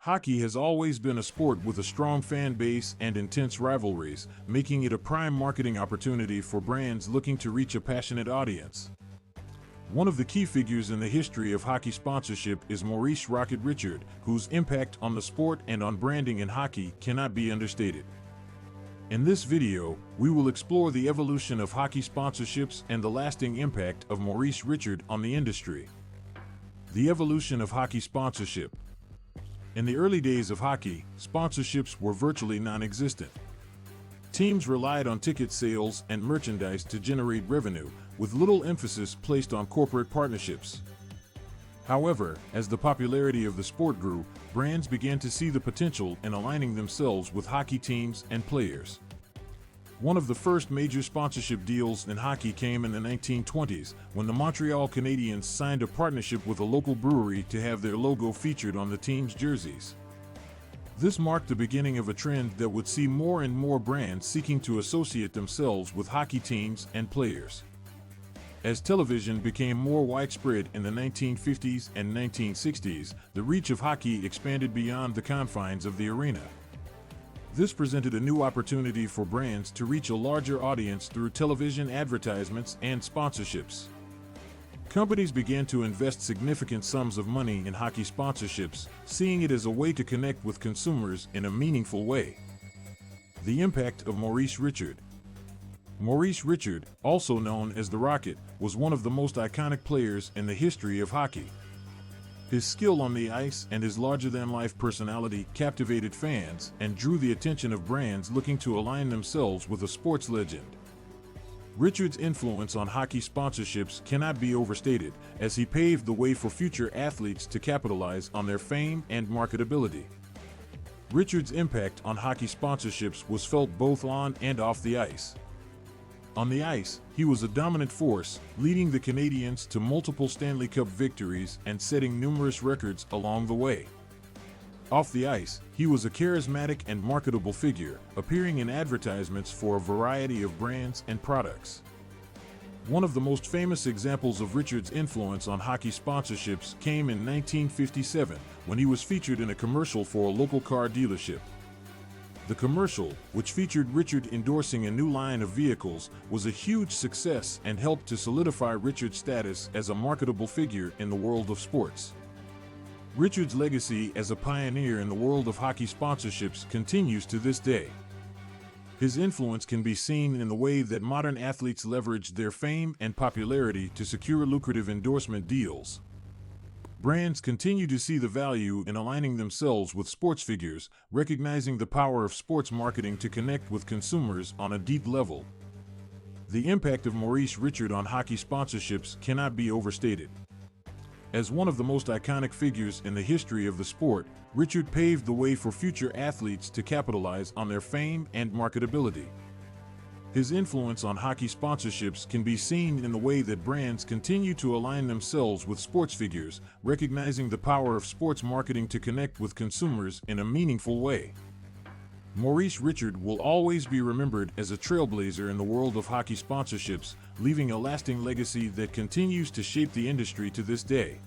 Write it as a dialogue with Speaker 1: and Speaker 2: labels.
Speaker 1: Hockey has always been a sport with a strong fan base and intense rivalries, making it a prime marketing opportunity for brands looking to reach a passionate audience. One of the key figures in the history of hockey sponsorship is Maurice "Rocket" Richard, whose impact on the sport and on branding in hockey cannot be understated. In this video, we will explore the evolution of hockey sponsorships and the lasting impact of Maurice Richard on the industry. The evolution of hockey sponsorship. In the early days of hockey, sponsorships were virtually non-existent. Teams relied on ticket sales and merchandise to generate revenue, with little emphasis placed on corporate partnerships. However, as the popularity of the sport grew, brands began to see the potential in aligning themselves with hockey teams and players. One of the first major sponsorship deals in hockey came in the 1920s, when the Montreal Canadiens signed a partnership with a local brewery to have their logo featured on the team's jerseys. This marked the beginning of a trend that would see more and more brands seeking to associate themselves with hockey teams and players. As television became more widespread in the 1950s and 1960s, the reach of hockey expanded beyond the confines of the arena. This presented a new opportunity for brands to reach a larger audience through television advertisements and sponsorships. Companies began to invest significant sums of money in hockey sponsorships, seeing it as a way to connect with consumers in a meaningful way. The impact of Maurice Richard. Maurice Richard, also known as the Rocket, was one of the most iconic players in the history of hockey. His skill on the ice and his larger-than-life personality captivated fans and drew the attention of brands looking to align themselves with a sports legend. Richard's influence on hockey sponsorships cannot be overstated, as he paved the way for future athletes to capitalize on their fame and marketability. Richard's impact on hockey sponsorships was felt both on and off the ice. On the ice, he was a dominant force, leading the Canadiens to multiple Stanley Cup victories and setting numerous records along the way. Off the ice, he was a charismatic and marketable figure, appearing in advertisements for a variety of brands and products. One of the most famous examples of Richard's influence on hockey sponsorships came in 1957, when he was featured in a commercial for a local car dealership. The commercial, which featured Richard endorsing a new line of vehicles, was a huge success and helped to solidify Richard's status as a marketable figure in the world of sports. Richard's legacy as a pioneer in the world of hockey sponsorships continues to this day. His influence can be seen in the way that modern athletes leverage their fame and popularity to secure lucrative endorsement deals. Brands continue to see the value in aligning themselves with sports figures, recognizing the power of sports marketing to connect with consumers on a deep level. The impact of Maurice Richard on hockey sponsorships cannot be overstated. As one of the most iconic figures in the history of the sport, Richard paved the way for future athletes to capitalize on their fame and marketability. His influence on hockey sponsorships can be seen in the way that brands continue to align themselves with sports figures, recognizing the power of sports marketing to connect with consumers in a meaningful way. Maurice Richard will always be remembered as a trailblazer in the world of hockey sponsorships, leaving a lasting legacy that continues to shape the industry to this day.